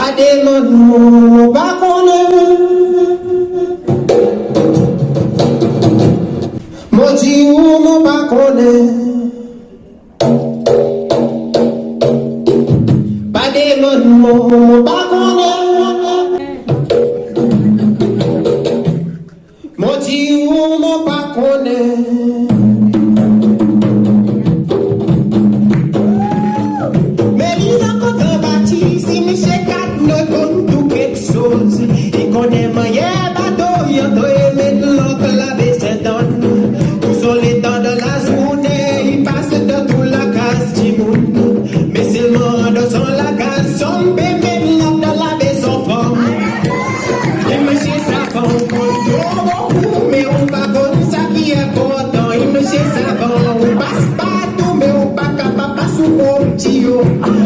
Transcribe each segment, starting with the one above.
Pas des mots, pas qu'on Moji ou mon pas qu'on Pas des mots, pas qu'on Moji ou mon pas qu'on Mais il a contre bâti, si Michel Cat ne donne tout quelque chose. Il connaît moyen bateau, il doit mettre l'autre la baisse donne. Tout sur les temps de la journée, il passe de toute la case du monde. Mais c'est le monde sans la case, son bébé l'autre de la baisse en forme. Et monsieur ça va beaucoup, mais on va comme ça qui est important. Et monsieur ça va, on passe partout, mais on pas capable de sous mon petit yo.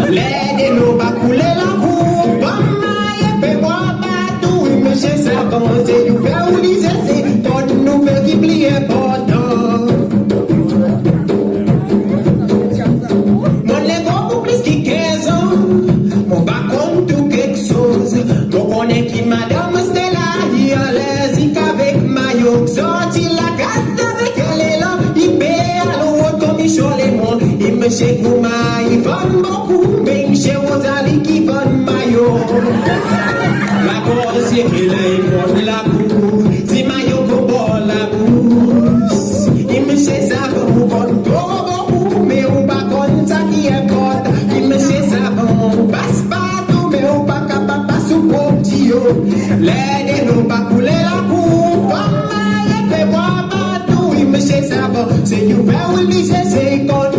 Les nous va couler la boue, pas mal, et boire partout. Et monsieur ça va, c'est nous faire ou lisez, c'est toute nouvelle qui plie important. Mon légo pour plus de 15 ans, mon bas compte tout quelque chose. Mon connaît qui madame Stella, il a l'aise avec maillot, sorti la carte avec elle est là, il paie à l'eau comme il chole et moi. Et monsieur Kouma, il vend beaucoup, mais monsieur Rosali qui vend maillot. La bourse, c'est qu'il est la bourse, c'est maillot pour boire la bourse. Et monsieur ça va vous vendre beaucoup, mais on pas comme ça qui est porte. Et monsieur ça va, on passe partout, mais on pas capable de sous mon petit yo. Les nous pas couler la bourse, pas mal, et boire partout. Et monsieur ça va, c'est you faire ou lisez, c'est comme